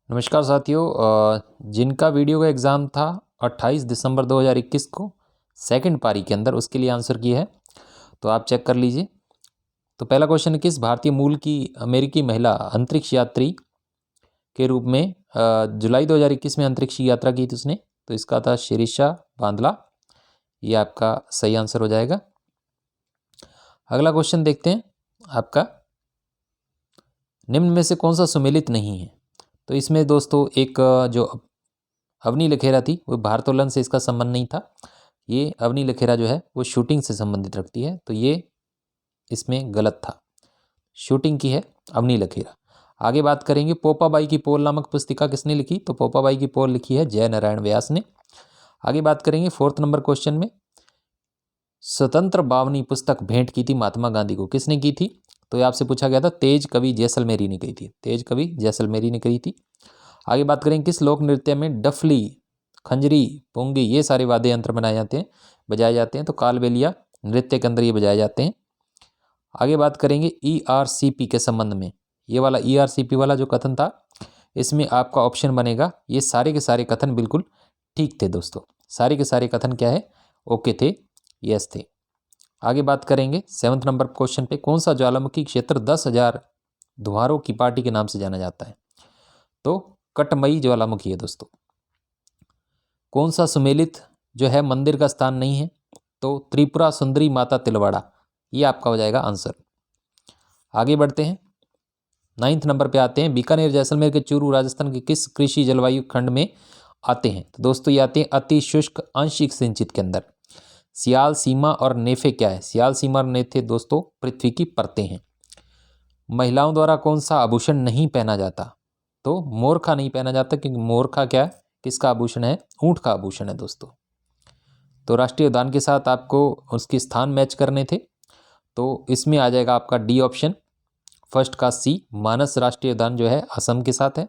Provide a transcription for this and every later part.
नमस्कार साथियों, जिनका वीडियो का एग्ज़ाम था 28 दिसंबर 2021 को सेकंड पारी के अंदर, उसके लिए आंसर किया है तो आप चेक कर लीजिए। तो पहला क्वेश्चन है, किस भारतीय मूल की अमेरिकी महिला अंतरिक्ष यात्री के रूप में जुलाई 2021 में अंतरिक्ष की यात्रा की थी उसने? तो इसका था शिरीषा बांदला। ये आपका सही आंसर हो जाएगा। अगला क्वेश्चन देखते हैं आपका, निम्न में से कौन सा सुमेलित नहीं है? तो इसमें दोस्तों एक जो अवनी लखेरा थी वो भारोत्तोलन से इसका संबंध नहीं था। ये अवनी लखेरा जो है वो शूटिंग से संबंधित रखती है, तो ये इसमें गलत था। शूटिंग की है अवनी लखेरा। आगे बात करेंगे, पोपाबाई की पोल नामक पुस्तिका किसने लिखी? तो पोपाबाई की पोल लिखी है जय नारायण व्यास ने। आगे बात करेंगे 4th नंबर क्वेश्चन में, स्वतंत्र बावनी पुस्तक भेंट की थी महात्मा गांधी को, किसने की थी? तो ये आपसे पूछा गया था, तेज कवि जैसलमेरी ने कही थी। तेज कवि जैसलमेरी ने कही थी। आगे बात करें, किस लोक नृत्य में डफली, खंजरी, पुंगी ये सारे वाद्य यंत्र बनाए जाते हैं, बजाए जाते हैं? तो कालबेलिया नृत्य के अंदर ये बजाए जाते हैं। आगे बात करेंगे ERCP के संबंध में। ये वाला ERCP वाला जो कथन था, इसमें आपका ऑप्शन बनेगा, ये सारे के सारे कथन बिल्कुल ठीक थे दोस्तों। सारे के सारे कथन क्या है? ओके थे, यस थे। आगे बात करेंगे 7th नंबर क्वेश्चन पे, कौन सा ज्वालामुखी क्षेत्र 10,000 धुआरों की पार्टी के नाम से जाना जाता है? तो कटमई ज्वालामुखी है दोस्तों। कौन सा सुमेलित जो है मंदिर का स्थान नहीं है? तो त्रिपुरा सुंदरी माता तिलवाड़ा, ये आपका हो जाएगा आंसर। आगे बढ़ते हैं, 9th नंबर पे आते हैं, बीकानेर जैसलमेर के चूरू राजस्थान के किस कृषि जलवायु खंड में आते हैं? तो दोस्तों ये आते हैं अति शुष्क आंशिक सिंचित के अंदर। सियाल, सीमा और नेफे क्या है? सियाल, सीमा और नेफे दोस्तों पृथ्वी की परतें हैं। महिलाओं द्वारा कौन सा आभूषण नहीं पहना जाता? तो मोरखा नहीं पहना जाता, क्योंकि मोरखा क्या है, किसका आभूषण है? ऊंट का आभूषण है दोस्तों। तो राष्ट्रीय उद्यान के साथ आपको उसके स्थान मैच करने थे, तो इसमें आ जाएगा आपका डी ऑप्शन, फर्स्ट का सी, मानस राष्ट्रीय उद्यान जो है असम के साथ है।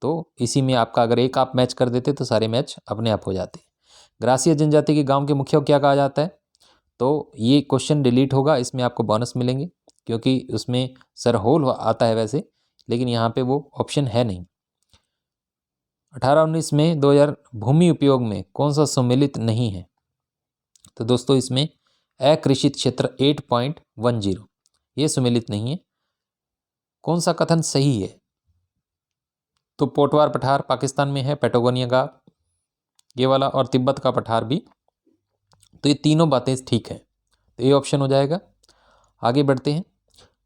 तो इसी में आपका अगर एक आप मैच कर देते तो सारे मैच अपने आप हो जाते। ग्रासीय जनजाति के गांव के मुखिया को क्या कहा जाता है? तो ये क्वेश्चन डिलीट होगा, इसमें आपको बोनस मिलेंगे, क्योंकि उसमें सरहोल आता है वैसे, लेकिन यहाँ पे वो ऑप्शन है नहीं। 18-19 में 2000 भूमि उपयोग में कौन सा सम्मिलित नहीं है? तो दोस्तों इसमें अकृषित क्षेत्र 8.10 ये सम्मिलित नहीं है। कौन सा कथन सही है? तो पोटवार पठार पाकिस्तान में है, पैटागोनिया का ये वाला, और तिब्बत का पठार भी। तो ये तीनों बातें ठीक हैं, तो ये ऑप्शन हो जाएगा। आगे बढ़ते हैं,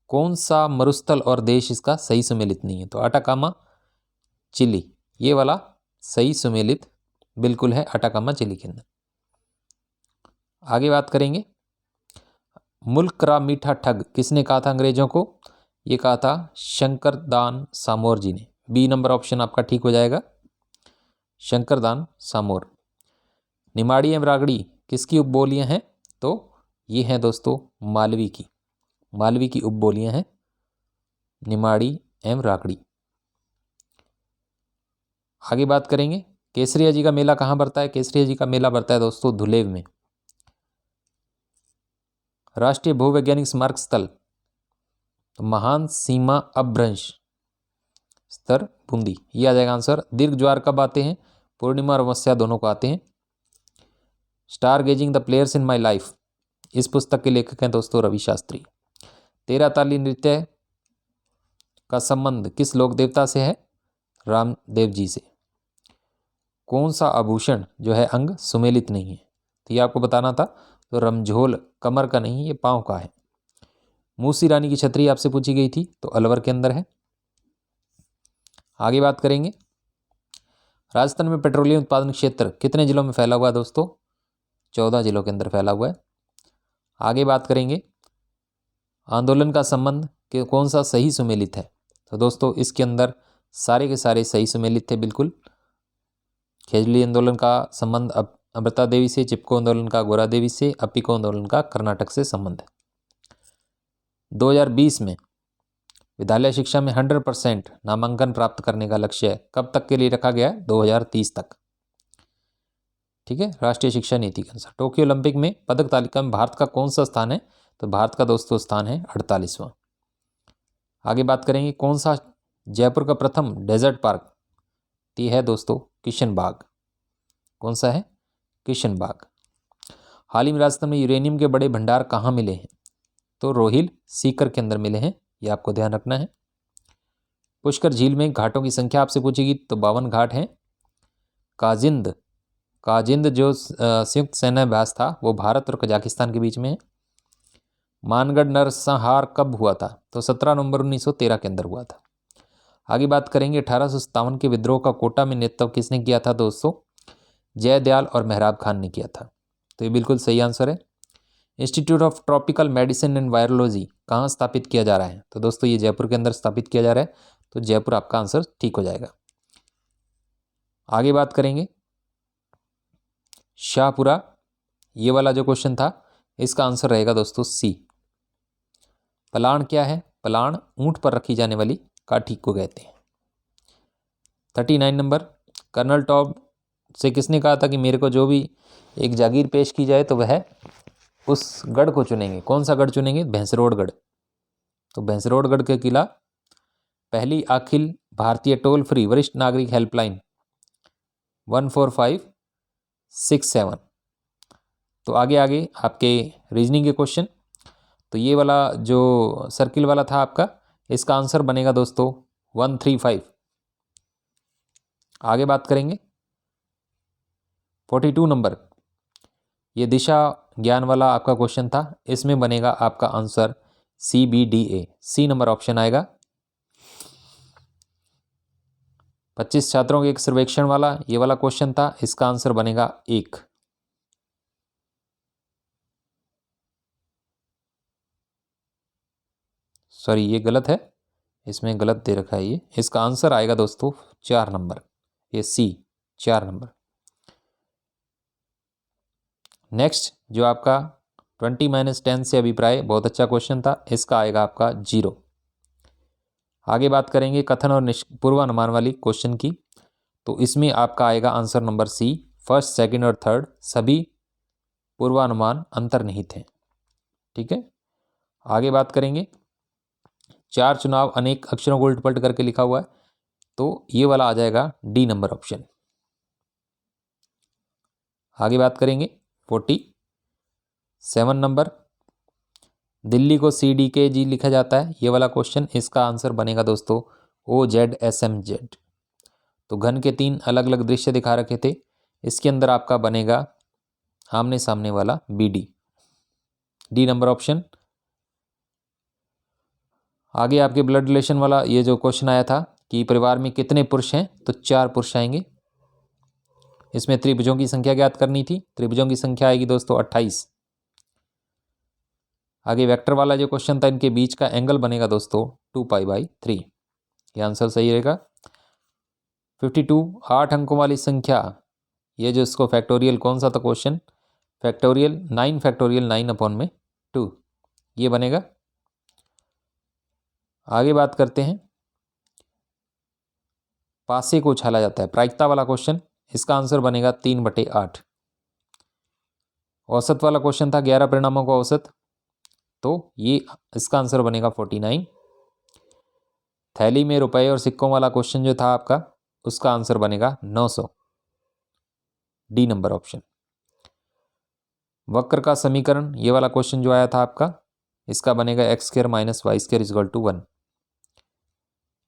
कौन सा मरुस्थल और देश इसका सही सम्मिलित नहीं है? तो अटाकामा, चिली, ये वाला सही सुमेलित बिल्कुल है, अटाकामा चिली के अंदर। आगे बात करेंगे, मुल्क रा मीठा ठग किसने कहा था अंग्रेजों को? ये कहा था शंकरदान सामोर जी ने। बी नंबर ऑप्शन आपका ठीक हो जाएगा, शंकरदान सामोर। निमाड़ी एवं रागड़ी किसकी उपबोलियां हैं? तो ये हैं दोस्तों मालवी की, मालवी की उपबोलियां हैं निमाड़ी एवं रागड़ी। आगे बात करेंगे, केसरिया जी का मेला कहाँ बढ़ता है? केसरिया जी का मेला बढ़ता है दोस्तों धुलेव में। राष्ट्रीय भूवैज्ञानिक स्मारक स्थल, तो महान सीमा अपभ्रंश स्तर बूंदी, ये आ जाएगा आंसर। दीर्घ ज्वार कब आते हैं? पूर्णिमा और अमावस्या दोनों को आते हैं। Star gazing the players in my life, इस पुस्तक के लेखक हैं दोस्तों रवि शास्त्री। 13 ताली नृत्य का संबंध किस लोक देवता से है? रामदेव जी से। कौन सा आभूषण जो है अंग सुमेलित नहीं है? तो ये आपको बताना था, तो रमझोल कमर का नहीं, ये पांव का है। मूसी रानी की छतरी आपसे पूछी गई थी, तो अलवर के अंदर है। आगे बात करेंगे, राजस्थान में पेट्रोलियम उत्पादन क्षेत्र कितने जिलों में फैला हुआ है दोस्तों? 14 जिलों के अंदर फैला हुआ है। आगे बात करेंगे, आंदोलन का संबंध कि कौन सा सही सुमेलित है? तो दोस्तों इसके अंदर सारे के सारे सही सुमेलित थे बिल्कुल। खेजड़ी आंदोलन का संबंध अमृता देवी से, चिपको आंदोलन का गोरा देवी से, अपिको आंदोलन का कर्नाटक से संबंध है। 2020 में विद्यालय शिक्षा में 100% नामांकन प्राप्त करने का लक्ष्य कब तक के लिए रखा गया है? 2030 तक। ठीक है, राष्ट्रीय शिक्षा नीति के अनुसार। टोक्यो ओलंपिक में पदक तालिका में भारत का कौन सा स्थान है? तो भारत का दोस्तों स्थान है 48वां। आगे बात करेंगे, कौन सा जयपुर का प्रथम डेजर्ट पार्क तो ये है दोस्तों किशनबाग। कौन सा है? किशनबाग। हाल ही में राजस्थान में यूरेनियम के बड़े भंडार कहाँ मिले हैं? तो रोहिल सीकर के अंदर मिले हैं, ये आपको ध्यान रखना है। पुष्कर झील में घाटों की संख्या आपसे पूछेगी तो 52 घाट हैं। काजिंद काजिंद जो संयुक्त सैन्य अभ्यास था वो भारत और कजाकिस्तान के बीच में है। मानगढ़ नरसंहार कब हुआ था? तो 17 नवंबर 1913 के अंदर हुआ था। आगे बात करेंगे 1857 के विद्रोह का कोटा में नेतृत्व किसने किया था दोस्तों? जयदयाल और मेहराब खान ने किया था। तो ये बिल्कुल सही आंसर है। Institute of tropical medicine and virology कहाँ स्थापित किया जा रहा है? तो दोस्तों ये जयपुर के अंदर स्थापित किया जा रहा है, तो जयपुर आपका आंसर ठीक हो जाएगा। आगे बात करेंगे शाहपुरा, ये वाला जो क्वेश्चन था इसका आंसर रहेगा दोस्तों सी। पलाण क्या है? पलाण ऊंट पर रखी जाने वाली काठी को कहते हैं। 39 नंबर, कर्नल टॉप से किसने कहा था कि मेरे को जो भी एक जागीर पेश की जाए तो वह उस गढ़ को चुनेंगे। कौन सा गढ़ चुनेंगे? भैंसरोडगढ़। तो भैंसरोडगढ़ के किला पहली अखिल भारतीय टोल फ्री वरिष्ठ नागरिक हेल्पलाइन 14567। तो आगे आगे आपके रीजनिंग के क्वेश्चन, तो ये वाला जो सर्किल वाला था आपका, इसका आंसर बनेगा दोस्तों 135। आगे बात करेंगे 42 नंबर, ये दिशा ज्ञान वाला आपका क्वेश्चन था, इसमें बनेगा आपका answer CBDA, C number option आएगा। 25 छात्रों के एक सर्वेक्षण वाला ये वाला क्वेश्चन था, इसका आंसर बनेगा 1। सॉरी ये गलत है, इसमें गलत दे रखा है ये, इसका आंसर आएगा दोस्तों 4 नंबर, ये सी 4 नंबर। नेक्स्ट जो आपका 20-10 से अभिप्राय, बहुत अच्छा क्वेश्चन था, इसका आएगा आपका 0। आगे बात करेंगे कथन और पूर्वानुमान वाली क्वेश्चन की, तो इसमें आपका आएगा answer number C. First, second और थर्ड सभी पूर्वानुमान अंतर्निहित हैं। ठीक है। आगे बात करेंगे 4 चुनाव अनेक अक्षरों को उल्ट पलट करके लिखा हुआ है, तो ये वाला आ जाएगा डी नंबर ऑप्शन। आगे बात करेंगे 47 नंबर, दिल्ली को CDKG लिखा जाता है, ये वाला क्वेश्चन, इसका आंसर बनेगा दोस्तों OZSMZ। तो घन के 3 अलग अलग दृश्य दिखा रखे थे, इसके अंदर आपका बनेगा आमने सामने वाला BD, डी नंबर ऑप्शन। आगे आपके ब्लड रिलेशन वाला ये जो क्वेश्चन आया था कि परिवार में कितने पुरुष हैं, तो 4 पुरुष आएंगे। इसमें त्रिभुजों की संख्या ज्ञात करनी थी, त्रिभुजों की संख्या आएगी दोस्तों 28। आगे वेक्टर वाला जो क्वेश्चन था, इनके बीच का एंगल बनेगा दोस्तों 2π/3, ये आंसर सही रहेगा। 52 8 अंकों वाली संख्या, ये जो इसको फैक्टोरियल कौन सा था क्वेश्चन, फैक्टोरियल 9 फैक्टोरियल 9/2, ये बनेगा। आगे बात करते हैं पासे को उछाला जाता है, प्रायिकता वाला क्वेश्चन, इसका आंसर बनेगा 3/8। औसत वाला क्वेश्चन था 11 परिणामों का औसत, तो ये इसका आंसर बनेगा 49। थैली में रुपए और सिक्कों वाला क्वेश्चन जो था आपका, उसका आंसर बनेगा 900, डी नंबर ऑप्शन। वक्र का समीकरण ये वाला क्वेश्चन जो आया था आपका, इसका बनेगा x² - y² = 1।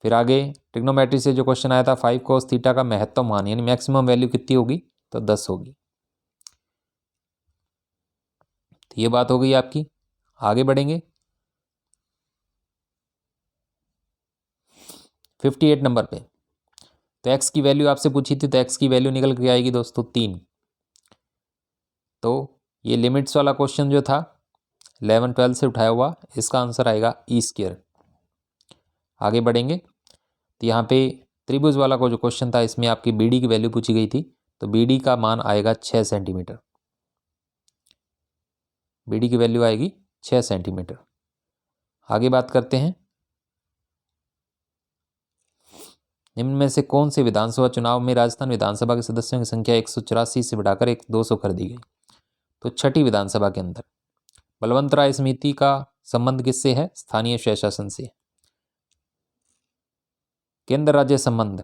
फिर आगे ट्रिग्नोमेट्री से जो क्वेश्चन आया था 5 cos थीटा का महत्तम मान यानी मैक्सिमम वैल्यू कितनी होगी, तो 10 होगी। तो ये बात हो गई आपकी। आगे बढ़ेंगे 58 नंबर पे, तो x की वैल्यू आपसे पूछी थी, तो x की वैल्यू निकल के आएगी दोस्तों 3। तो ये लिमिट्स वाला क्वेश्चन जो था 11-12 से उठाया हुआ, इसका आंसर आएगा E²। आगे बढ़ेंगे तो यहाँ पे त्रिभुज वाला को जो क्वेश्चन था, इसमें आपकी BD की वैल्यू पूछी गई थी, तो BD का मान आएगा 6 सेंटीमीटर, BD की वैल्यू आएगी 6 सेंटीमीटर। आगे बात करते हैं निम्न में से कौन से विधानसभा चुनाव में राजस्थान विधानसभा के सदस्यों की संख्या 184 से बढ़ाकर 200 कर दी गई? तो छठी विधानसभा के अंदर। बलवंत राय समिति का संबंध किससे है? स्थानीय स्वशासन से। केंद्र राज्य संबंध,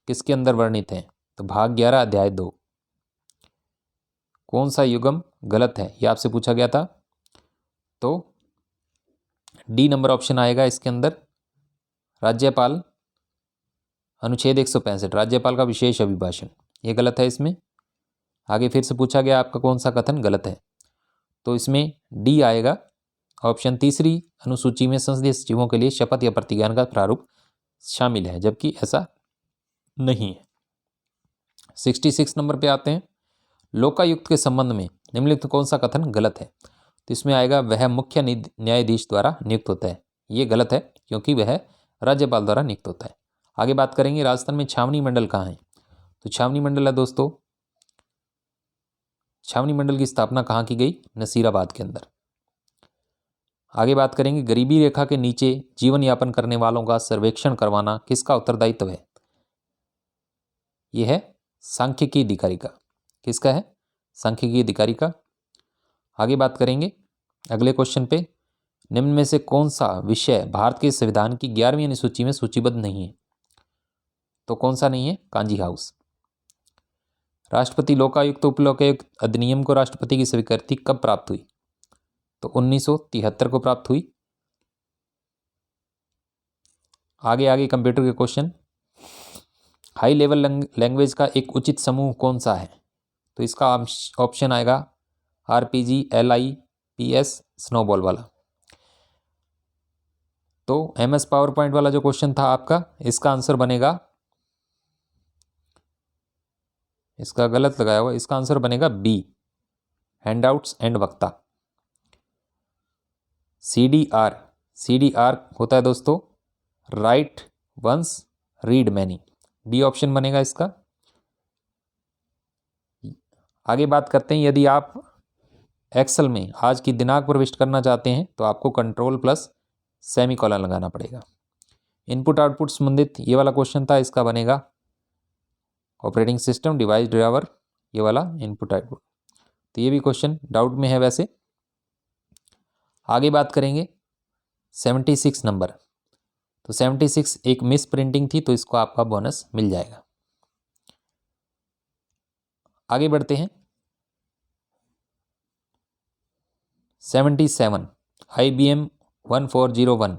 किसके अंदर वर्णित हैं? तो भाग 11 अध्याय 2। कौन सा युगम गलत है, ये आपसे पूछा गया था। तो डी नंबर ऑप्शन आएगा इसके अंदर। राज्यपाल अनुच्छेद 165 राज्यपाल का विशेष अभिभाषण, ये गलत है इसमें। आगे फिर से पूछा गया आपका कौन सा कथन गलत है, तो इसमें डी आएगा ऑप्शन। तीसरी अनुसूची में संसदीय सचिवों के लिए शपथ या प्रतिज्ञान का प्रारूप शामिल है, जबकि ऐसा नहीं है। 66 नंबर पे आते हैं। लोकायुक्त के संबंध में निम्नलिखित कौन सा कथन गलत है, तो इसमें आएगा वह मुख्य न्यायाधीश द्वारा नियुक्त होता है, ये गलत है क्योंकि वह राज्यपाल द्वारा नियुक्त होता है। आगे बात करेंगे राजस्थान में छावनी मंडल कहाँ है, तो छावनी मंडल है दोस्तों, छावनी मंडल की स्थापना कहाँ की गई? नसीराबाद के अंदर। आगे बात करेंगे गरीबी रेखा के नीचे जीवन यापन करने वालों का सर्वेक्षण करवाना किसका उत्तरदायित्व है? यह है सांख्यिकी अधिकारी का। किसका है? सांख्यिकी अधिकारी का। आगे बात करेंगे अगले क्वेश्चन पे, निम्न में से कौन सा विषय भारत के संविधान की 11वीं अनुसूची में सूचीबद्ध नहीं है? तो कौन सा नहीं है? कांजी हाउस। राष्ट्रपति लोकायुक्त उपलोकायुक्त अधिनियम को राष्ट्रपति की स्वीकृति कब प्राप्त हुई? तो 1973 को प्राप्त हुई। आगे आगे कंप्यूटर के क्वेश्चन। हाई लेवल लैंग्वेज का एक उचित समूह कौन सा है? तो इसका ऑप्शन आएगा आरपीजी, LIPS, स्नोबॉल वाला। तो MS पावर पॉइंट वाला जो क्वेश्चन था आपका, इसका आंसर बनेगा, इसका गलत लगाया हुआ, इसका आंसर बनेगा बी, हैंडआउट्स एंड वक्ता। CDR होता है दोस्तों right once read many, D option बनेगा इसका। आगे बात करते हैं, यदि आप एक्सेल में आज की दिनांक प्रविष्ट करना चाहते हैं तो आपको कंट्रोल प्लस सेमीकोलन लगाना पड़ेगा। इनपुट आउटपुट संबंधित ये वाला क्वेश्चन था, इसका बनेगा ऑपरेटिंग सिस्टम डिवाइस ड्राइवर, ये वाला इनपुट आउटपुट। तो ये भी क्वेश्चन डाउट में है वैसे। आगे बात करेंगे 76 नंबर, तो 76 एक मिस प्रिंटिंग थी, तो इसको आपका बोनस मिल जाएगा। आगे बढ़ते हैं 77 IBM 1401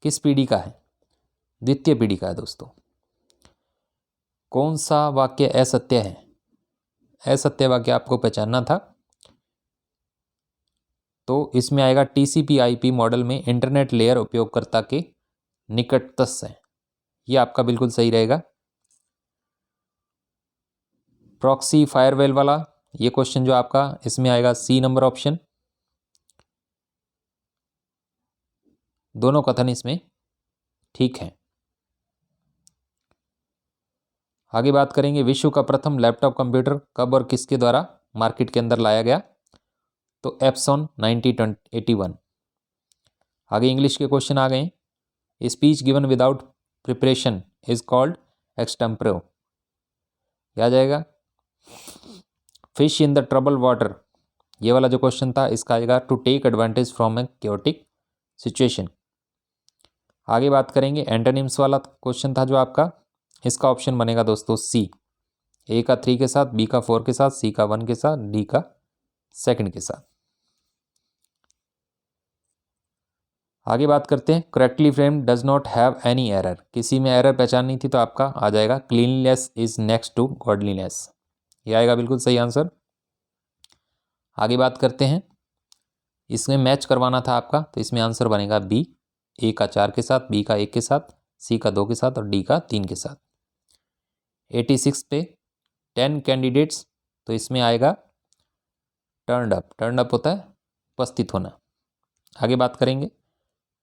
किस पीढ़ी का है? द्वितीय पीढ़ी का है दोस्तों। कौन सा वाक्य असत्य है? असत्य वाक्य आपको पहचानना था, तो इसमें आएगा TCP/IP मॉडल में इंटरनेट लेयर उपयोगकर्ता के निकटस्थ है, ये आपका बिल्कुल सही रहेगा। प्रॉक्सी फायरवेल वाला ये क्वेश्चन जो आपका, इसमें आएगा C नंबर ऑप्शन। दोनों कथन इसमें ठीक है। आगे बात करेंगे विश्व का प्रथम लैपटॉप कंप्यूटर कब और किसके द्वारा मार्केट के अंदर लाया गया? तो एप्सॉन 1981। आगे इंग्लिश के क्वेश्चन आ गए। Speech given without preparation is called extempore, क्या आ जाएगा? Fish in the trouble water, ये वाला जो क्वेश्चन था, इसका आएगा to take advantage from a chaotic situation. आगे बात करेंगे एंटोनिम्स वाला क्वेश्चन था जो आपका, इसका ऑप्शन बनेगा दोस्तों C, A का 3 के साथ, B का 4 के साथ, C का 1 के साथ, D का 2 के साथ। आगे बात करते हैं correctly frame does not have any error, किसी में एरर पहचान नहीं थी, तो आपका आ जाएगा cleanliness is next to godliness, ये आएगा बिल्कुल सही आंसर। आगे बात करते हैं, इसमें मैच करवाना था आपका, तो इसमें आंसर बनेगा B, A का 4 के साथ, B का 1 के साथ, C का 2 के साथ और D का 3 के साथ। 86 पे 10 कैंडिडेट्स, तो इसमें आएगा टर्नड अप, टर्नड अप होता है उपस्थित होना। आगे बात करेंगे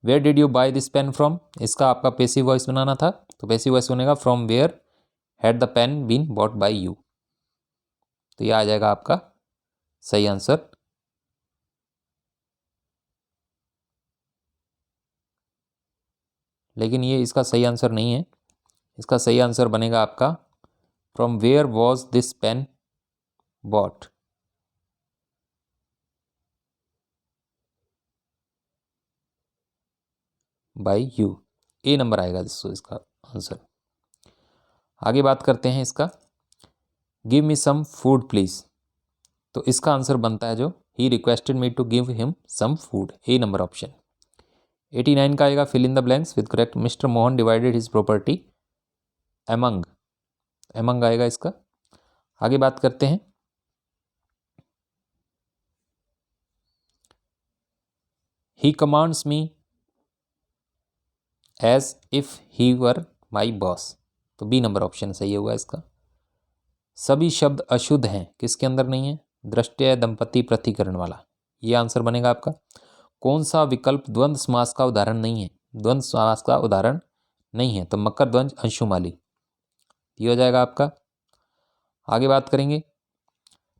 where did you buy this pen from, इसका आपका पैसिव वॉइस बनाना था, तो पैसिव वॉइस बनेगा from where had the pen been bought by you, तो यह आ जाएगा आपका सही आंसर। लेकिन ये इसका सही आंसर नहीं है, इसका सही आंसर बनेगा आपका from where was this pen bought. By you, A number आएगा इसका आंसर। आगे बात करते हैं इसका, give me some food please. तो इसका आंसर बनता है जो he requested me to give him some food, A number option. 89 का आएगा fill in the blanks with correct. Mister Mohan divided his property among, among आएगा इसका। आगे बात करते हैं, he commands me as if he were my boss. तो B number option सही होगा इसका। सभी शब्द अशुद्ध हैं, किसके अंदर नहीं है, दृष्टया दंपति प्रतिकरण वाला, ये आंसर बनेगा आपका। कौन सा विकल्प द्वंद्व समास का उदाहरण नहीं है, द्वंद्व समास का उदाहरण नहीं है, तो मकर ध्वज अंशुमाली, ये हो जाएगा आपका। आगे बात करेंगे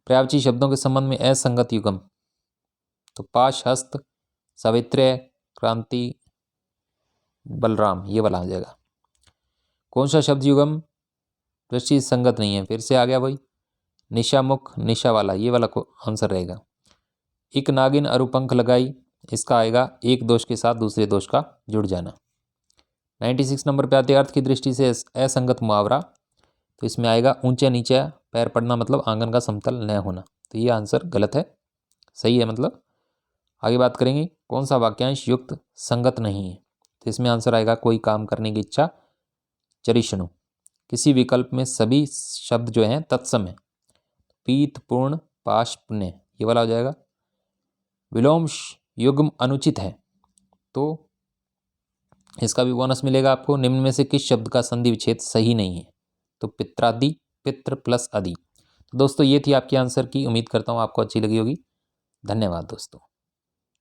पर्यायवाची शब्दों के संबंध में असंगत युगम, तो पाश हस्त सावित्र्य क्रांति बलराम, ये वाला आ जाएगा। कौन सा शब्द युगम दृष्टि संगत नहीं है, फिर से आ गया भाई निशामुख, निशा वाला, ये वाला को आंसर रहेगा। एक नागिन अरुपंख लगाई, इसका आएगा एक दोष के साथ दूसरे दोष का जुड़ जाना। 96 नंबर पे आते अर्थ की दृष्टि से असंगत मुहावरा, तो इसमें आएगा ऊंचे नीचे पैर पड़ना, मतलब आंगन का समतल न होना, तो ये आंसर गलत है, सही है मतलब। आगे बात करेंगे कौन सा वाक्यांश युक्त संगत नहीं है, तो इसमें आंसर आएगा कोई काम करने की इच्छा चरिष्णु। किसी विकल्प में सभी शब्द जो हैं तत्सम है, पीत पूर्ण पाश पुण्य, ये वाला हो जाएगा। विलोम युग्म अनुचित है, तो इसका भी बोनस मिलेगा आपको। निम्न में से किस शब्द का संधि विच्छेद सही नहीं है, तो पित्रादि, पित्र प्लस आदि। तो दोस्तों ये थी आपकी आंसर की, उम्मीद करता हूँ आपको अच्छी लगी होगी। धन्यवाद दोस्तों।